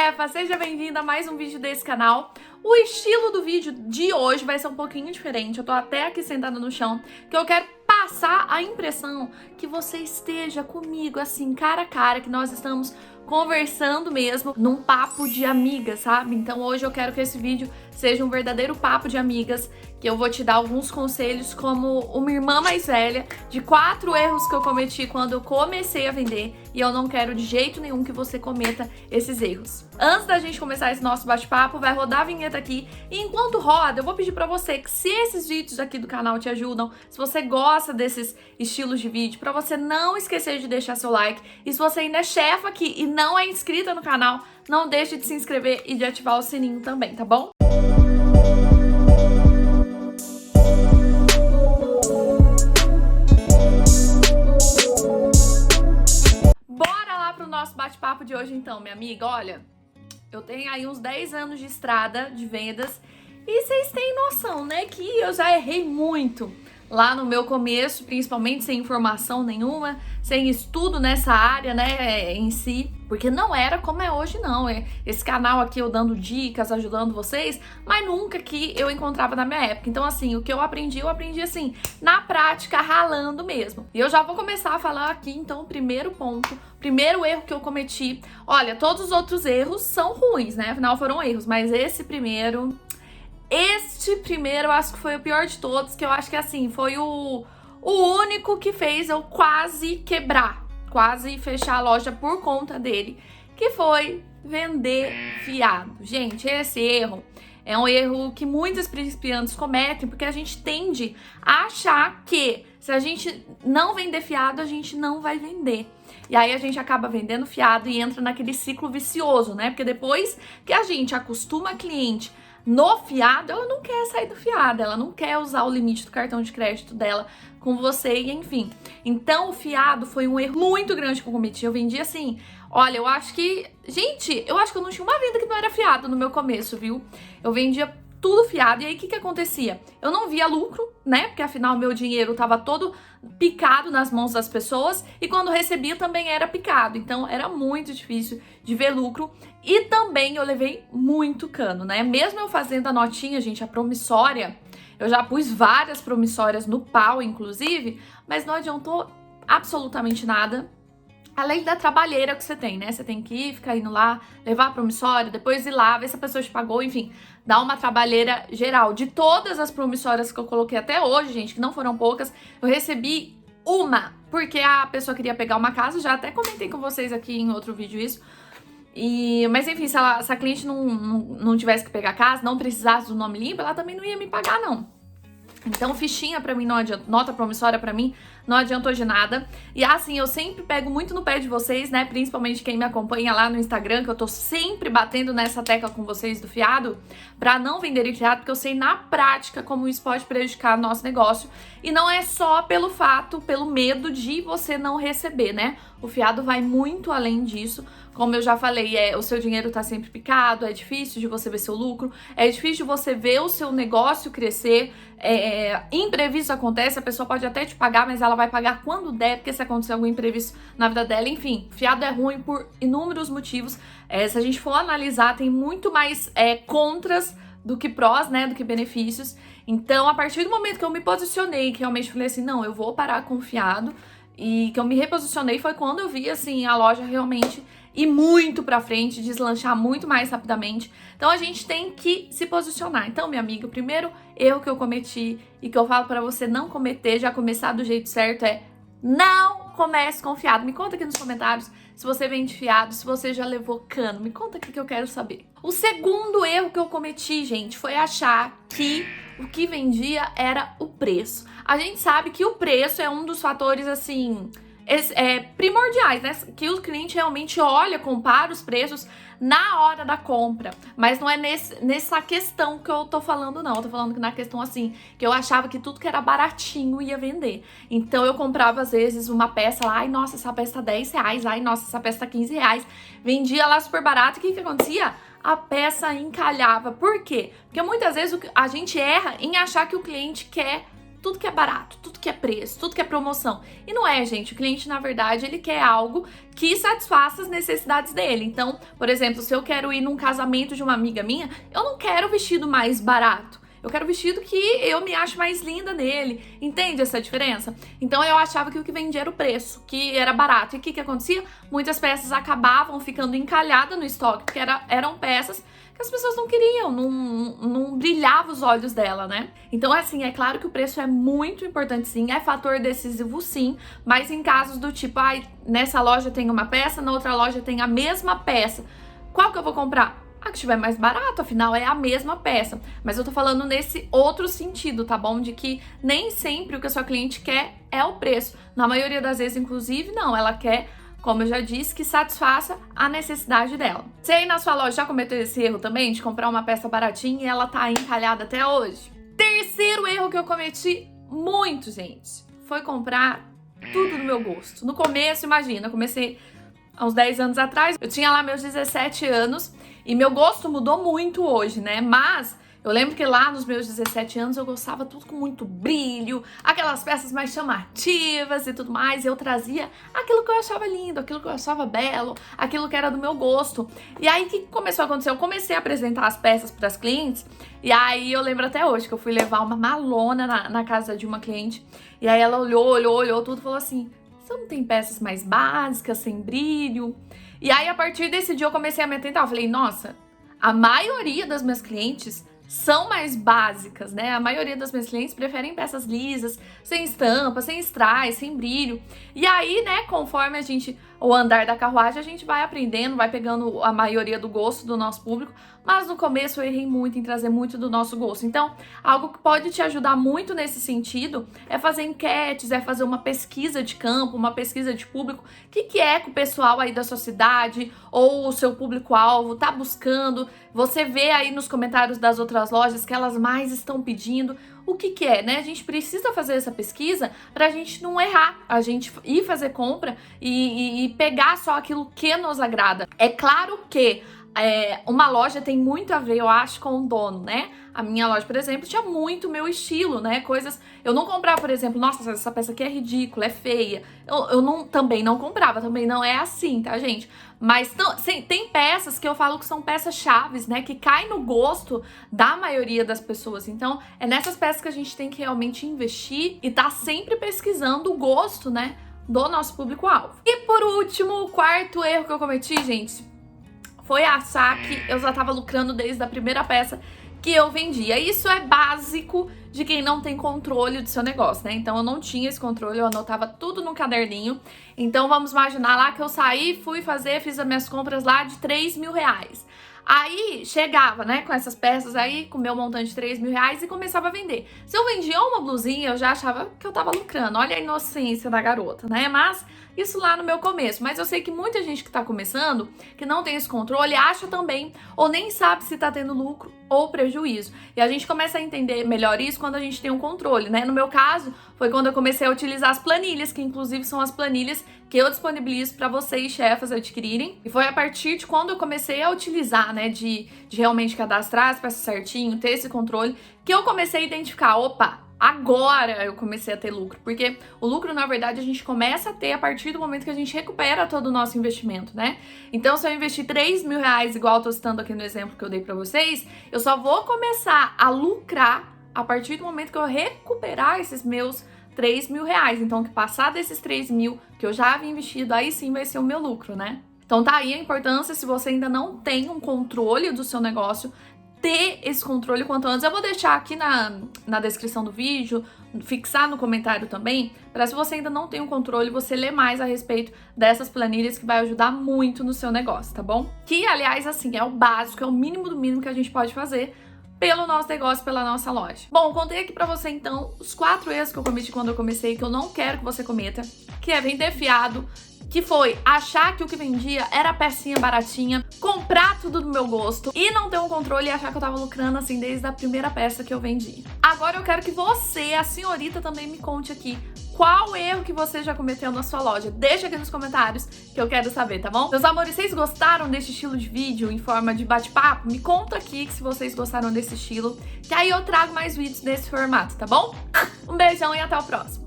chefa! Seja bem-vinda a mais um vídeo desse canal. O estilo do vídeo de hoje vai ser um pouquinho diferente. Eu tô até aqui sentada no chão, que eu quero passar a impressão que você esteja comigo, assim, cara a cara, que nós estamos conversando mesmo, num papo de amigas, sabe? Então hoje eu quero que esse vídeo seja um verdadeiro papo de amigas, que eu vou te dar alguns conselhos como uma irmã mais velha, de 4 erros que eu cometi quando eu comecei a vender, e eu não quero de jeito nenhum que você cometa esses erros. Antes da gente começar esse nosso bate-papo, vai rodar a vinheta aqui, e enquanto roda, eu vou pedir pra você que, se esses vídeos aqui do canal te ajudam, se você gosta desses estilos de vídeo, pra você não esquecer de deixar seu like, e se você ainda é chefa aqui e não é inscrita no canal, não deixe de se inscrever e de ativar o sininho também, tá bom? Bora lá pro nosso bate-papo de hoje então, minha amiga. Olha, eu tenho aí uns 10 anos de estrada de vendas e vocês têm noção, né, que eu já errei muito lá no meu começo, principalmente sem informação nenhuma, sem estudo nessa área, né, em si, porque não era como é hoje, não. Esse canal aqui eu dando dicas, ajudando vocês, mas nunca que eu encontrava na minha época. Então, assim, o que eu aprendi assim, na prática, ralando mesmo. E eu já vou começar a falar aqui, então, o primeiro ponto, primeiro erro que eu cometi. Olha, todos os outros erros são ruins, né, afinal foram erros, mas esse primeiro eu acho que foi o pior de todos, que eu acho que, assim, foi o único que fez eu quase quebrar, quase fechar a loja por conta dele, que foi vender fiado. Gente, esse erro é um erro que muitos principiantes cometem, porque a gente tende a achar que se a gente não vender fiado, a gente não vai vender. E aí a gente acaba vendendo fiado e entra naquele ciclo vicioso, né? Porque depois que a gente acostuma a cliente no fiado, ela não quer sair do fiado, ela não quer usar o limite do cartão de crédito dela com você, e enfim. Então o fiado foi um erro muito grande que eu cometi. Eu vendi assim, olha, eu acho que eu não tinha uma venda que não era fiado no meu começo, viu? Eu vendia tudo fiado, e aí o que acontecia? Eu não via lucro, né? Porque afinal meu dinheiro tava todo picado nas mãos das pessoas, e quando recebia também era picado, então era muito difícil de ver lucro. E também eu levei muito cano, né? Mesmo eu fazendo a notinha, gente, a promissória, eu já pus várias promissórias no pau, inclusive, mas não adiantou absolutamente nada. Além da trabalheira que você tem, né? Você tem que ir, ficar indo lá, levar a promissória, depois ir lá, ver se a pessoa te pagou, enfim, dá uma trabalheira geral. De todas as promissórias que eu coloquei até hoje, gente, que não foram poucas, eu recebi uma, porque a pessoa queria pegar uma casa, já até comentei com vocês aqui em outro vídeo isso. Mas enfim, se a cliente não tivesse que pegar a casa, não precisasse do nome limpo, ela também não ia me pagar, não. Então, fichinha pra mim não adiantou, nota promissória pra mim não adiantou de nada. E assim, eu sempre pego muito no pé de vocês, né? Principalmente quem me acompanha lá no Instagram, que eu tô sempre batendo nessa tecla com vocês do fiado, pra não venderem fiado, porque eu sei na prática como isso pode prejudicar o nosso negócio. E não é só pelo medo de você não receber, né? O fiado vai muito além disso. Como eu já falei, o seu dinheiro tá sempre picado, é difícil de você ver seu lucro, é difícil de você ver o seu negócio crescer, imprevisto acontece, a pessoa pode até te pagar, mas ela vai pagar quando der, porque se acontecer algum imprevisto na vida dela, enfim, fiado é ruim por inúmeros motivos. Se a gente for analisar, tem muito mais contras do que prós, né, do que benefícios. Então, a partir do momento que eu me posicionei, que realmente falei assim, não, eu vou parar com fiado, e que eu me reposicionei, foi quando eu vi, assim, a loja realmente ir muito pra frente, deslanchar muito mais rapidamente. Então a gente tem que se posicionar. Então, minha amiga, o primeiro erro que eu cometi e que eu falo pra você não cometer, já começar do jeito certo, é não comece com fiado. Me conta aqui nos comentários se você vende fiado, se você já levou cano. Me conta aqui que eu quero saber. O segundo erro que eu cometi, gente, foi achar que o que vendia era o preço. A gente sabe que o preço é um dos fatores, assim, primordiais, né? Que o cliente realmente olha, compara os preços na hora da compra. Mas não é nessa questão que eu tô falando, não. Eu tô falando que na questão, assim, que eu achava que tudo que era baratinho ia vender. Então eu comprava, às vezes, uma peça lá, ai, nossa, essa peça tá 10 reais, ai, nossa, essa peça tá 15 reais. Vendia lá super barato, e o que acontecia? A peça encalhava. Por quê? Porque muitas vezes a gente erra em achar que o cliente quer tudo que é barato, tudo que é preço, tudo que é promoção. E não é, gente. O cliente, na verdade, ele quer algo que satisfaça as necessidades dele. Então, por exemplo, se eu quero ir num casamento de uma amiga minha, eu não quero o vestido mais barato. Eu quero o vestido que eu me acho mais linda nele. Entende essa diferença? Então eu achava que o que vendia era o preço, que era barato. E o que acontecia? Muitas peças acabavam ficando encalhadas no estoque, porque eram peças que as pessoas não queriam, não brilhava os olhos dela, né? Então, assim, é claro que o preço é muito importante, sim, é fator decisivo, sim, mas em casos do tipo, nessa loja tem uma peça, na outra loja tem a mesma peça, qual que eu vou comprar? A que estiver mais barato, afinal é a mesma peça. Mas eu tô falando nesse outro sentido, tá bom? De que nem sempre o que a sua cliente quer é o preço. Na maioria das vezes, inclusive, não. Ela quer, como eu já disse, que satisfaça a necessidade dela. Você aí na sua loja já cometeu esse erro também? De comprar uma peça baratinha e ela tá encalhada até hoje? Terceiro erro que eu cometi muito, gente, foi comprar tudo do meu gosto. No começo, imagina, eu comecei há uns 10 anos atrás, eu tinha lá meus 17 anos e meu gosto mudou muito hoje, né? Mas eu lembro que lá nos meus 17 anos eu gostava tudo com muito brilho, aquelas peças mais chamativas e tudo mais. Eu trazia aquilo que eu achava lindo, aquilo que eu achava belo, aquilo que era do meu gosto. E aí o que começou a acontecer? Eu comecei a apresentar as peças para as clientes e aí eu lembro até hoje que eu fui levar uma malona na casa de uma cliente e aí ela olhou tudo e falou assim: você não tem peças mais básicas, sem brilho? E aí, a partir desse dia, eu comecei a me atentar. Eu falei, nossa, a maioria das minhas clientes são mais básicas, né? A maioria das minhas clientes preferem peças lisas, sem estampa, sem strass, sem brilho. E aí, né, conforme o andar da carruagem, a gente vai aprendendo, vai pegando a maioria do gosto do nosso público. Mas no começo eu errei muito em trazer muito do nosso gosto. Então, algo que pode te ajudar muito nesse sentido é fazer enquetes, é fazer uma pesquisa de campo, uma pesquisa de público. O que é que o pessoal aí da sua cidade ou o seu público-alvo tá buscando? Você vê aí nos comentários das outras lojas que elas mais estão pedindo. O que é, né? A gente precisa fazer essa pesquisa pra gente não errar, a gente ir fazer compra e pegar só aquilo que nos agrada. É claro que uma loja tem muito a ver, eu acho, com o dono, né? A minha loja, por exemplo, tinha muito meu estilo, né? Coisas... Eu não comprava, por exemplo, nossa, essa peça aqui é ridícula, é feia. Também não comprava, também não é assim, tá, gente? Mas tem peças que eu falo que são peças chaves, né? Que caem no gosto da maioria das pessoas. Então, é nessas peças que a gente tem que realmente investir e tá sempre pesquisando o gosto, né? Do nosso público-alvo. E por último, o quarto erro que eu cometi, gente, foi achar que eu já tava lucrando desde a primeira peça que eu vendia. Isso é básico de quem não tem controle do seu negócio, né? Então eu não tinha esse controle, eu anotava tudo no caderninho. Então vamos imaginar lá que eu saí, fiz as minhas compras lá de 3 mil reais. Aí chegava, né, com essas peças aí, com o meu montante de 3 mil reais e começava a vender. Se eu vendia uma blusinha, eu já achava que eu tava lucrando. Olha a inocência da garota, né? Mas isso lá no meu começo. Mas eu sei que muita gente que tá começando, que não tem esse controle, acha também, ou nem sabe se tá tendo lucro ou prejuízo. E a gente começa a entender melhor isso quando a gente tem um controle, né? No meu caso, foi quando eu comecei a utilizar as planilhas, que inclusive são as planilhas que eu disponibilizo para vocês, chefas, adquirirem. E foi a partir de quando eu comecei a utilizar, né, de realmente cadastrar as peças certinho, ter esse controle, que eu comecei a identificar, opa, agora eu comecei a ter lucro. Porque o lucro, na verdade, a gente começa a ter a partir do momento que a gente recupera todo o nosso investimento, né? Então, se eu investir 3 mil reais, igual eu tô citando aqui no exemplo que eu dei pra vocês, eu só vou começar a lucrar a partir do momento que eu recuperar esses meus 3 mil reais. Então, que passar desses 3 mil que eu já havia investido, aí sim vai ser o meu lucro, né? Então tá aí a importância, se você ainda não tem um controle do seu negócio, ter esse controle quanto antes. Eu vou deixar aqui na descrição do vídeo, fixar no comentário também, para se você ainda não tem um controle, você ler mais a respeito dessas planilhas que vai ajudar muito no seu negócio, tá bom? Que, aliás, assim, é o básico, é o mínimo do mínimo que a gente pode fazer pelo nosso negócio, pela nossa loja. Bom, contei aqui pra você, então, os 4 erros que eu cometi quando eu comecei, que eu não quero que você cometa, que é vender fiado, que foi achar que o que vendia era pecinha baratinha, comprar tudo do meu gosto e não ter um controle e achar que eu tava lucrando assim desde a primeira peça que eu vendi. Agora eu quero que você, a senhorita, também me conte aqui qual erro que você já cometeu na sua loja. Deixa aqui nos comentários que eu quero saber, tá bom? Meus amores, vocês gostaram desse estilo de vídeo em forma de bate-papo? Me conta aqui se vocês gostaram desse estilo, que aí eu trago mais vídeos nesse formato, tá bom? Um beijão e até o próximo!